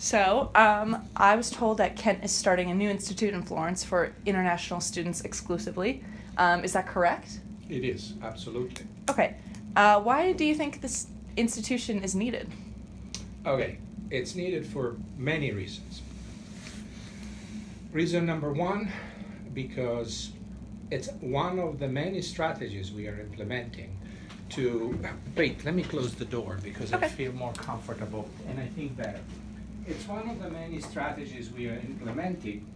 I was told that Kent is starting a new institute in Florence for international students exclusively. Is that correct? It is, absolutely. Okay. Why do you think this institution is needed? Okay, it's needed for many reasons. Reason number one, because it's one of the many strategies we are implementing to... Wait, let me close the door because Okay. I feel more comfortable and I think better. It's one of the many strategies we are implementing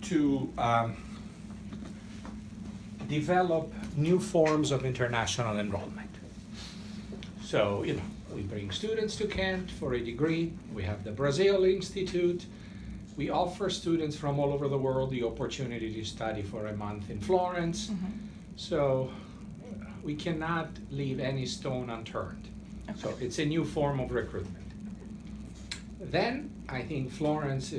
to develop new forms of international enrollment. So, we bring students to Kent for a degree. We have the Brazil Institute. We offer students from all over the world the opportunity to study for a month in Florence. Mm-hmm. So we cannot leave any stone unturned. Okay. So it's a new form of recruitment. Then I think Florence,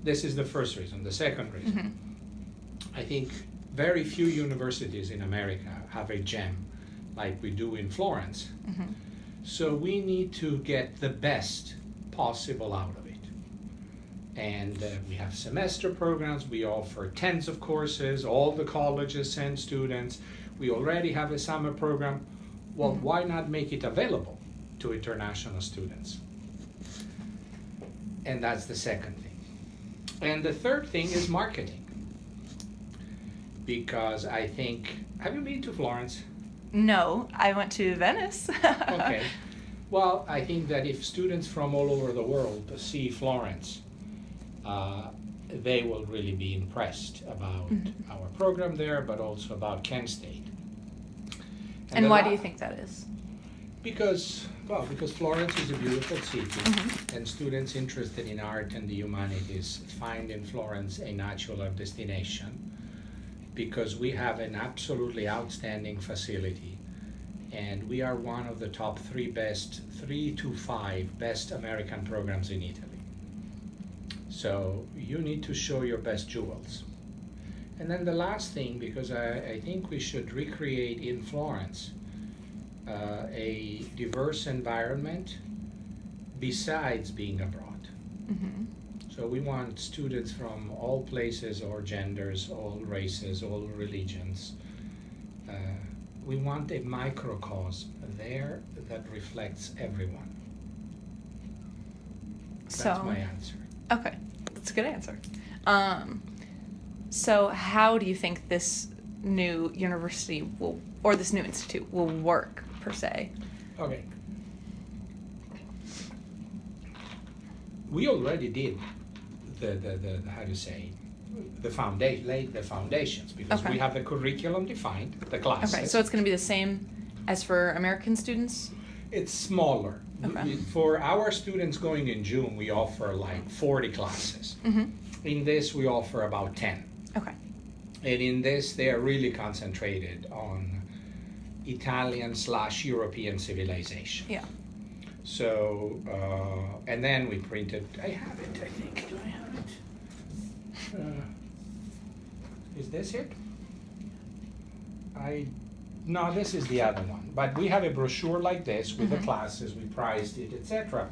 this is the first reason. The second reason, Mm-hmm. I think very few universities in America have a gem like we do in Florence. Mm-hmm. So we need to get the best possible out of it. And we have semester programs, we offer tens of courses, all the colleges send students. We already have a summer program. Well, Mm-hmm. why not make it available to international students? And that's the second thing. And the third thing is marketing. Because I think, have you been to Florence? No, I went to Venice. Okay. Well, I think that if students from all over the world see Florence, they will really be impressed about Mm-hmm. our program there, but also about Kent State. And why do you think that is? Because Florence is a beautiful city, Mm-hmm. and students interested in art and the humanities find in Florence a natural destination, because we have an absolutely outstanding facility, and we are one of the top 3 to 5 best American programs in Italy. So you need to show your best jewels. And then the last thing, because I think we should recreate in Florence a diverse environment besides being abroad. Mm-hmm. So we want students from all places, all genders, all races, all religions. We want a microcosm there that reflects everyone. That's my answer. Okay, that's a good answer. So how do you think this new university or this new institute will work, per se? Okay. We already did the how do you say, laid the foundations, because Okay. we have the curriculum defined, the classes. Okay, so it's going to be the same as for American students? It's smaller. Okay. For our students going in June, we offer like 40 classes. Mm-hmm. In this, we offer about 10. Okay. And in this, they are really concentrated on Italian/European civilization. Yeah. So, and then we printed, I have it, I think. Do I have it? Is this it? No, this is the other one. But we have a brochure like this with the classes, we priced it, etc.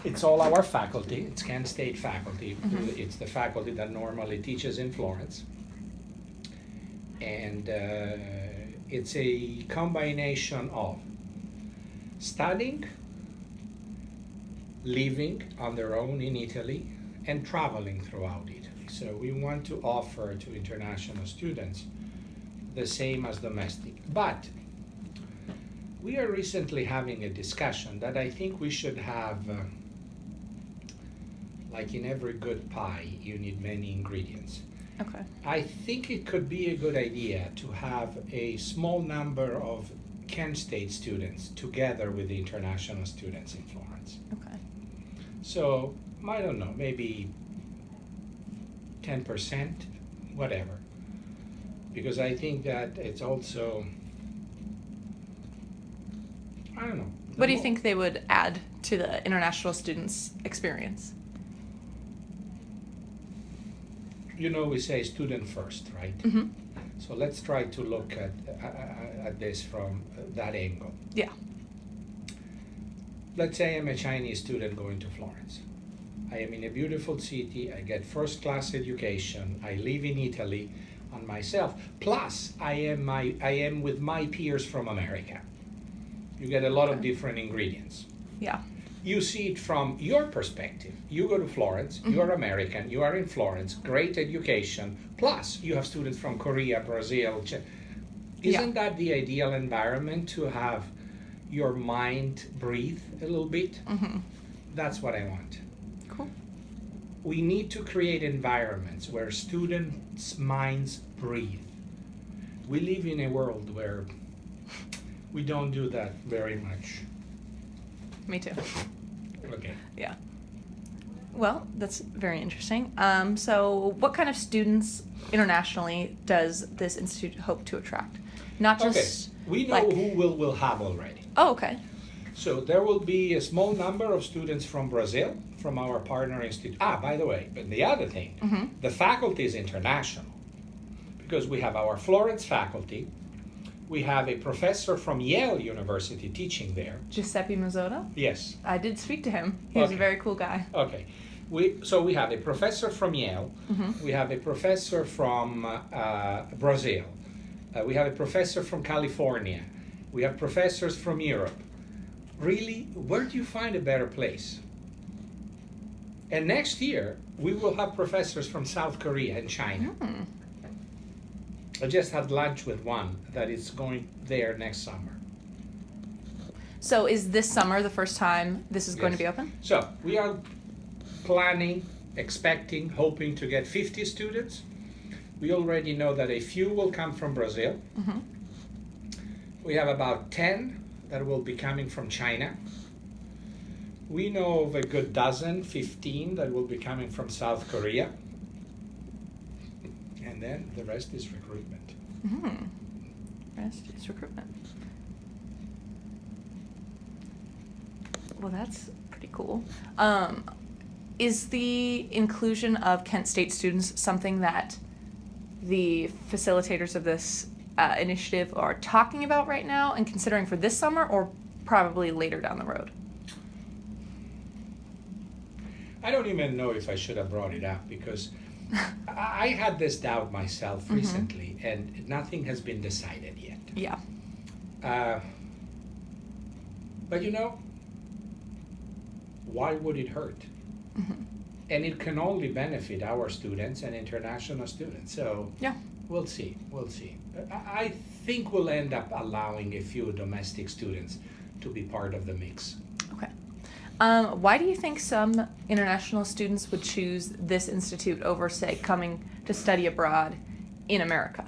It's all our faculty. It's Kent State faculty. Mm-hmm. It's the faculty that normally teaches in Florence. And it's a combination of studying, living on their own in Italy, and traveling throughout Italy. So we want to offer to international students the same as domestic. But we are recently having a discussion that I think we should have, like in every good pie, you need many ingredients. Okay. I think it could be a good idea to have a small number of Kent State students together with the international students in Florence. Okay. So, I don't know, maybe 10%, whatever. Because I think that it's also, I don't know. What do you think they would add to the international students' experience? You know, we say student first, right? Mm-hmm. So let's try to look at this from that angle. Yeah. let's say I'm a Chinese student going to Florence. I am in a beautiful city, I get first class education, I live in Italy on myself, plus I am with my peers from America. You get a lot of different ingredients. Yeah. You see it from your perspective. You go to Florence, you're American, you are in Florence, great education, plus you have students from Korea, Brazil. Isn't that the ideal environment to have your mind breathe a little bit? That's what I want. Cool. We need to create environments where students' minds breathe. We live in a world where we don't do that very much. Me too. Okay. Yeah. Well, that's very interesting. So what kind of students internationally does this institute hope to attract? Not just we know who we'll have already. Oh, okay. So there will be a small number of students from Brazil, from our partner institute. By the way, but the other thing, the faculty is international because we have our Florence faculty. We have a professor from Yale University teaching there. Giuseppe Mazzotto? Yes. I did speak to him. He was a very cool guy. Okay. So we have a professor from Yale. We have a professor from Brazil. We have a professor from California. We have professors from Europe. Really, where do you find a better place? And next year, we will have professors from South Korea and China. I just had lunch with one that is going there next summer. So is this summer the first time this is going to be open? So we are planning, expecting, hoping to get 50 students. We already know that a few will come from Brazil. We have about 10 that will be coming from China. We know of a good dozen, 15 that will be coming from South Korea. And then the rest is recruitment. Rest is recruitment. Well, that's pretty cool. Is the inclusion of Kent State students something that the facilitators of this initiative are talking about right now and considering for this summer, or probably later down the road? I don't even know if I should have brought it up because I had this doubt myself recently, and nothing has been decided yet. Yeah. But you know, why would it hurt? And it can only benefit our students and international students. So yeah, we'll see. We'll see. I think we'll end up allowing a few domestic students to be part of the mix. Okay. Why do you think some international students would choose this institute over, say, coming to study abroad in America,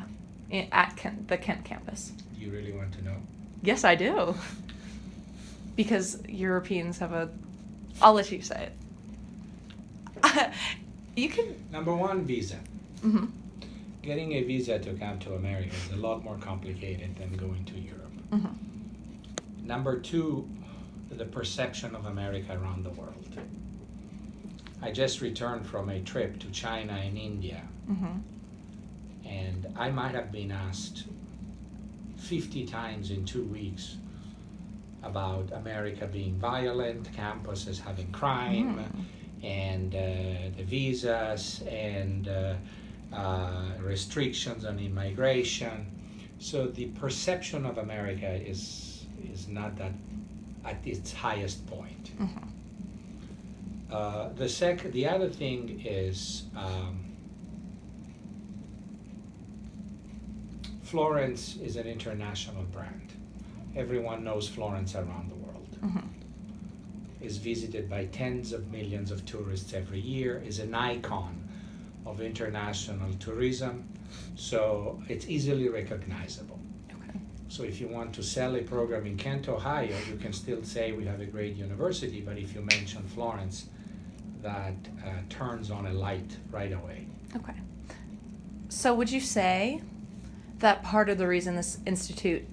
at the Kent campus? Do you really want to know? Yes, I do. Because Europeans have a... I'll let you say it. You can... Number one, visa. Getting a visa to come to America is a lot more complicated than going to Europe. Number two, the perception of America around the world. I just returned from a trip to China and India, and I might have been asked 50 times in 2 weeks about America being violent, campuses having crime, and the visas and restrictions on immigration. So the perception of America is not that at its highest point. The other thing is Florence is an international brand. Everyone knows Florence around the world. Is visited by tens of millions of tourists every year, is an icon of international tourism, so it's easily recognizable. So if you want to sell a program in Kent, Ohio, you can still say we have a great university, but if you mention Florence, that turns on a light right away. Okay. So would you say that part of the reason this institute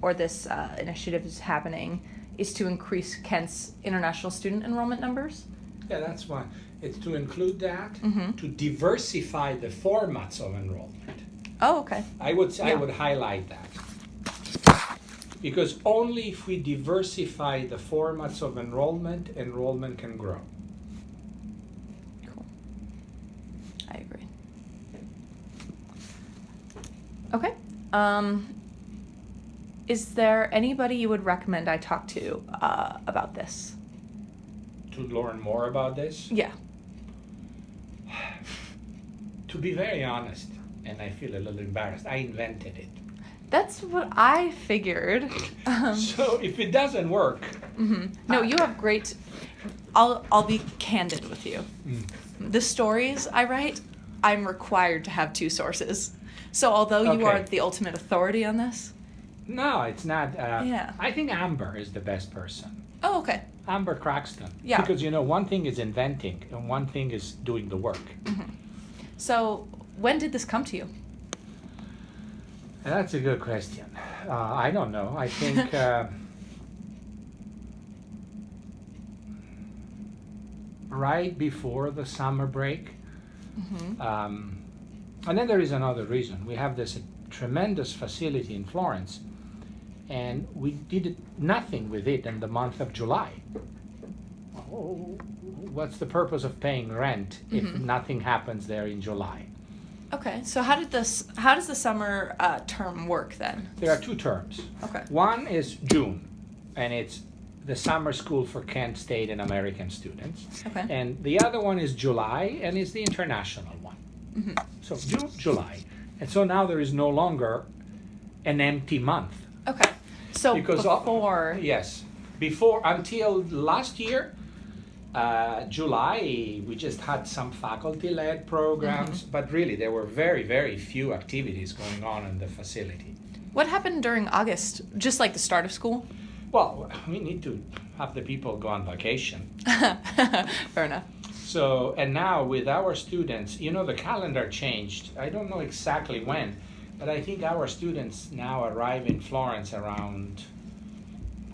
or this initiative is happening is to increase Kent's international student enrollment numbers? Yeah, that's why. It's to include that, to diversify the formats of enrollment. Oh, okay. I would highlight that. Because only if we diversify the formats of enrollment, enrollment can grow. Cool. I agree. Okay. Is there anybody you would recommend I talk to about this? To learn more about this? Yeah. To be very honest, and I feel a little embarrassed, I invented it. That's what I figured. So if it doesn't work... No, you have great... I'll be candid with you. The stories I write, I'm required to have 2 sources. So although you are the ultimate authority on this... No, it's not. Yeah. I think Amber is the best person. Oh, okay. Amber Craxton. Yeah. Because, one thing is inventing and one thing is doing the work. So when did this come to you? That's a good question. I don't know. I think right before the summer break. And then there is another reason. We have this tremendous facility in Florence, and we did nothing with it in the month of July. What's the purpose of paying rent if nothing happens there in July? Okay, so how does the summer term work then? There are 2 terms. Okay. One is June, and it's the summer school for Kent State and American students. Okay. And the other one is July, and it's the international one. So June, July. And so now there is no longer an empty month. Okay. So Because before... Yes. Before, until last year, July, we just had some faculty-led programs, but really there were very, very few activities going on in the facility. What happened during August? Just like the start of school? Well, we need to have the people go on vacation. Fair enough. So, and now with our students, the calendar changed. I don't know exactly when, but I think our students now arrive in Florence around,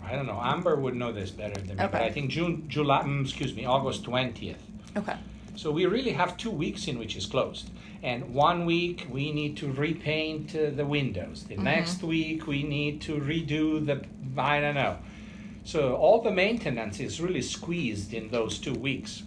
I don't know, Amber would know this better than me, but I think August 20th. Okay. So we really have 2 weeks in which is closed. And 1 week we need to repaint the windows. The next week we need to redo I don't know. So all the maintenance is really squeezed in those 2 weeks.